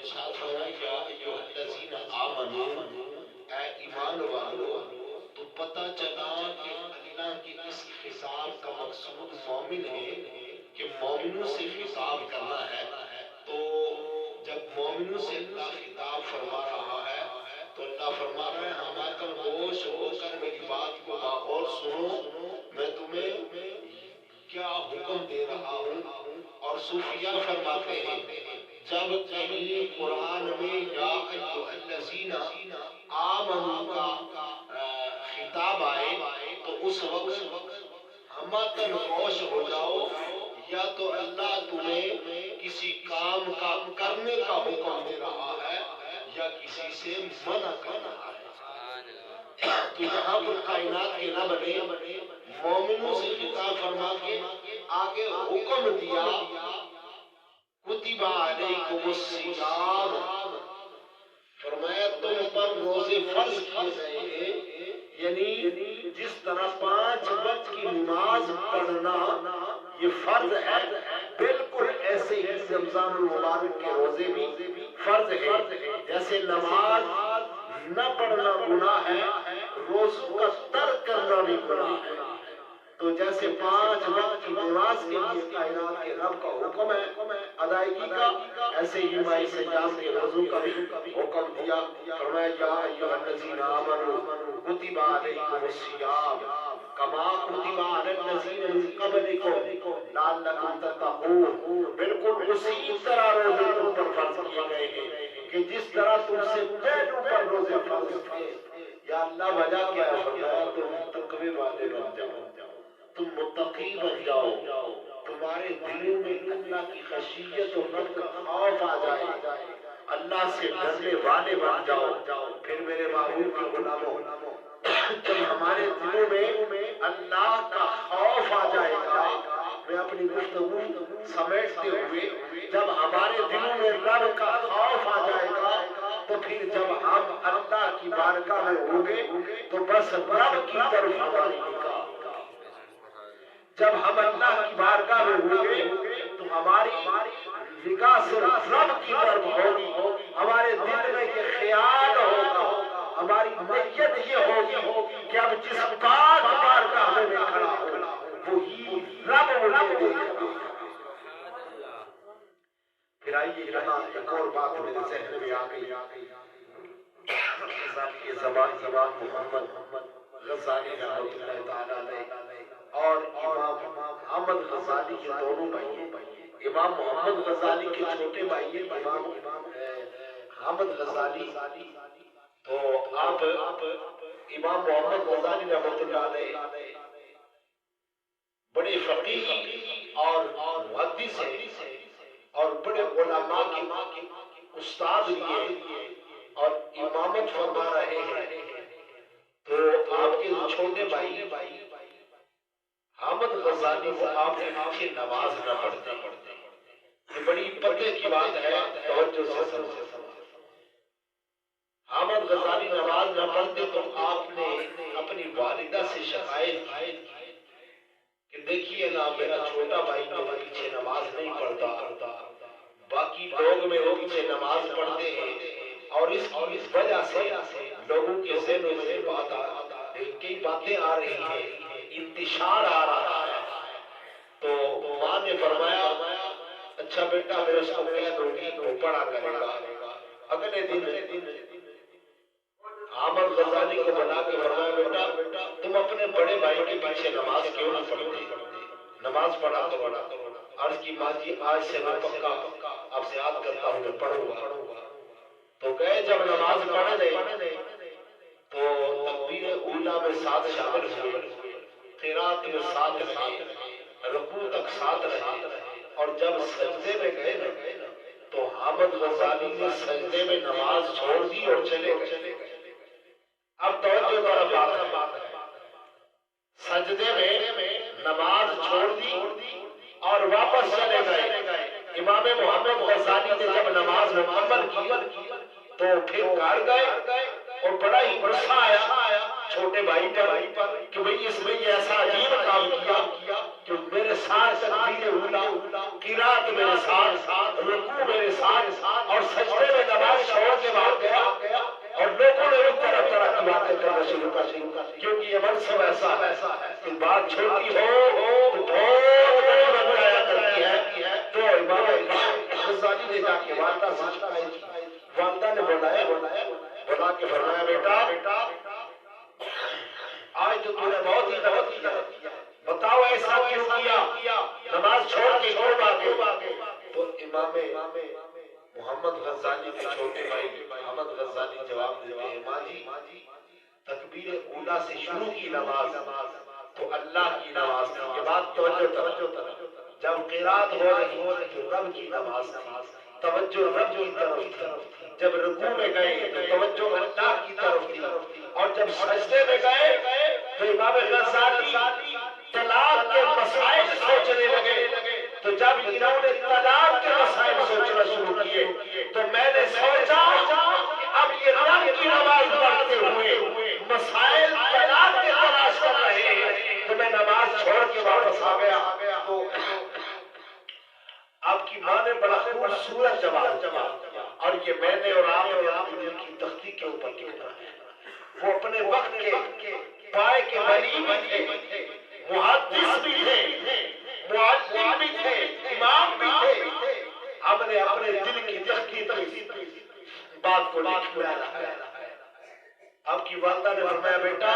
ارشاد فرمایا یا ایھا الذین آمنوا، اے ایمان والو، تو پتہ چلا کہ اللہ کی اس خطاب کا مقصود مومن ہے کہ مومنوں سے خطاب کرنا ہے. تو جب مومنوں سے اللہ خطاب فرما رہا ہے تو اللہ فرما رہا ہے ہمارا گوش ہو کر میری بات کو غور سنو، میں تمہیں کیا حکم دے رہا ہوں. اور صوفیہ فرماتے ہیں جب کہیں قرآن میں یا ایھا الذین آمنوا کا خطاب آئے تو اس وقت ہمتن ہوش ہو جاؤ، یا تو اللہ تمہیں کسی کام کا کرنے کا حکم دے رہا ہے یا کسی سے منع کر رہا ہے. تو یہاں پر کائنات کے رب نے مومنوں سے خطاب فرما کے آگے حکم دیا کتب علیکم الصیام، فرمایا تم پر روزے فرض کیے گئے ہیں. یعنی جس طرح 5 وقت کی نماز پڑھنا یہ فرض ہے، بالکل ایسے ہی رمضان المبارک کے روزے بھی فرض ہے. جیسے نماز نہ پڑھنا گناہ ہے، روزوں کا ترک کرنا بھی گناہ ہے. تو جیسے 5 وقت کی نماز کے لیے کائنات کے رب کا حکم ہے ادائیگی کا، ایسے ہی ماہ سیام کے روزوں کا بھی حکم دیا. فرمایا یا ایھا الذین آمنوا کتب علیکم الصیام کما کتب علی الذین من قبلکم لعلکم تتقون. بالکل اسی طرح روزے تم پر فرض کیے گئے ہیں کہ جس طرح تم سے پہلوں پر روزے فرض تھے. یا اللہ وجہ کیا ہے؟ فرمایا تم تقوی والے بن جاؤ، تم متقی بن جاؤ، تمہارے دلوں میں اللہ کی خشیت اور رب کا خوف آ جائے، اللہ سے ڈرنے والے بن جاؤ. پھر میرے محبوب کے غلاموں، جب ہمارے دلوں میں اللہ کا خوف آ جائے گا، میں اپنی گفتگو سمیٹتے ہوئے، جب ہمارے دلوں میں رب کا خوف آ جائے گا تو پھر جب ہم اللہ کی بارگاہ میں ہوں گے تو بس رب کی طرف ہماری نگاہ. جب ہم اللہ کی بارگاہ میں ہوں گے تو ہماری نگاہ صرف رب کی طرف ہوگی. ہمارے دل میں یہ خیال ہوگا، ہماری نیت یہ ہوگی کہ اب جس پاک بارگاہ میں کھڑا ہوں وہی رب مجھے دیکھے. پھر آئیے یہاں ایک اور بات میرے ذہن میں آ گئی. زبان محمد غزالی رحمۃ اللہ تعالی علیہ اور امام احمد غزالی کے دونوں بھائی، امام محمد غزالی کے چھوٹے بھائی امام احمد غزالی. تو آپ امام محمد غزالی رحمۃ اللہ علیہ بڑے فقیہ اور محدث ہیں اور بڑے علماء کے استاد لیے اور امامت فرما رہے ہیں. تو آپ کے چھوٹے بھائی حامد غزالی کو آپ کے پیچھے نماز نہ پڑھتے. یہ بڑی پتے کی بات ہے، توجہ سے سمجھیں. حامد غزالی نماز نہ پڑھتے تو آپ نے اپنی والدہ سے شکایت کی کہ دیکھیے نا میرا چھوٹا بھائی میرے پیچھے نماز نہیں پڑھتا، باقی لوگ میرے پیچھے نماز پڑھتے ہیں اور اس کی وجہ سے لوگوں کے ذہنوں میں کئی باتیں آ رہی ہیں، انتشار آ رہا ہے. تو ماں نے فرمایا اچھا بیٹا میں اس کو کہہ دوں گی وہ پڑھا کرے گا. اگلے دن حامد غزالی کو بنا کے فرمایا بیٹا تم اپنے بڑے بھائی کے پیچھے نماز کیوں نہ پڑھتے، نماز پڑھا کرو. عرض کی ماں جی آج سے میں پکا آپ سے یاد کرتا ہوں میں پڑھوں گا. تو گئے جب نماز پڑھنے تو تکبیر اولا میں 7 شامل ہوئے، قرات میں 7 رہے، رکوع تک 7 رہے، اور جب سجدے میں گئے تو حامد غزالی نے سجدے میں نماز چھوڑ دی اور چلے گئے. اب توجہ ذرا بات ہے، سجدے میں نماز چھوڑ دی اور واپس چلے گئے. امام محمد غزالی نے جب نماز مکمل کی تو پھر گھر گئے اور بڑا ہی غصہ آیا چھوٹے بھائی پر کہ بھئی اس میں یہ ایسا عجیب کام کیا کہ میرے ساتھ تکبیر اولا قرات قرات میرے ساتھ، رکوع میرے ساتھ، اور سجدے میں نماز چھوڑ کے بھاگ گیا، اور لوگوں نے بھی طرح طرح کی باتیں کرنا شروع کر دی، کیونکہ یہ منصب ایسا ہے کہ بات چھوٹی ہو تو بہت بڑی بن جایا کرتی ہے۔ تو امام غزالی نے جا کے والدہ سے شکایت کی، والدہ نے بلا کے فرمایا بیٹا آج تو تم نے بہت ہی غلط کیا، بتاؤ ایسا کیوں کیا، نماز چھوڑ کے کیوں بھاگے؟ تو امام محمد غزالی کے چھوٹے بھائی محمد غزالی جواب دیتے ہیں، ماں جی تکبیر اولا سے شروع کی نماز تو اللہ کی نماز تھی، یہ بات توجہ، جب قرات ہو رہی تو رب کی نماز تھی، توجہ رب کی طرف تھی، جب رکوع میں گئے تو توجہ اللہ کی طرف تھی، اور جب سجدے میں گئے تو امام غزالی طلاق کے مسائل سوچنے لگے، تو جب انہوں نے طلاق کے مسائل سوچنا شروع کیے تو میں نے سوچا کہ اب یہ رب کی نماز پڑھتے ہوئے مسائل طلاق کے تلاش کر رہے ہیں، تو میں نماز چھوڑ کے واپس آ گیا۔ تو آپ کی ماں نے بڑا خوبصورت جواب دیا، اور یہ میں نے اور آپ نے اپنی دل کی تختی کے اوپر لکھا ہے۔ وہ اپنے وقت کے پائے کے ولی بھی تھے، محدث بھی تھے، معلم بھی تھے، امام بھی تھے۔ ہم نے اپنے دل کی تختی پر بات کو لکھا ہے۔ آپ کی والدہ نے فرمایا بیٹا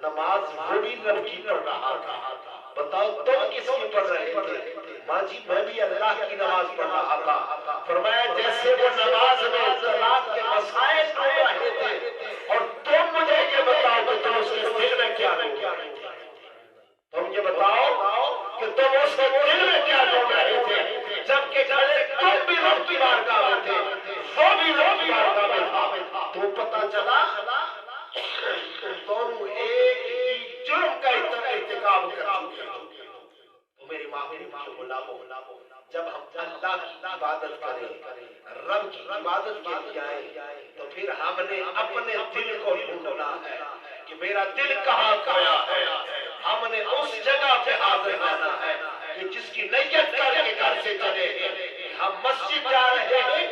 نماز وہ بھی رب کی پڑھ رہا تھا، بتاؤ تم کس کی پڑھ رہے تھے؟ ماں جی میں بھی اللہ کی نماز پڑھ رہا تھا۔ فرمایا جیسے وہ نماز میں طلاق کے مسائل ڈھونڈ رہے تھے، اور تم مجھے یہ بتاؤ کہ تم اس کے دل میں کیا ڈھونڈ رہے تھے، تم یہ بتاؤ کہ تم اس کے دل میں کیا ڈھونڈ رہے تھے، جبکہ کھڑے تم بھی رب کی بارگاہ میں تھے، وہ بھی رب کی بارگاہ میں تھا۔ تو پتہ چلا تم دونوں ایک ہی جرم کا ارتکاب کر چکے ہو۔ تو میری ماں کو بولا جب ہم اللہ کی عبادت کریں، رب کی عبادت کے لیے آئیں، تو پھر ہم نے اپنے دل کو ڈھونڈنا ہے کہ میرا دل کہاں کھویا ہے۔ ہم نے اس جگہ پہ حاضر رہنا ہے کہ جس کی نیت کر کے گھر سے چلے ہم مسجد جا رہے ہیں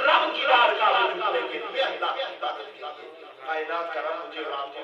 رب کی بارگاہ میں جھکنے کے لیے، اللہ کی عبادت کے لیے۔ کائنات کا رب مجھے اور آپ کو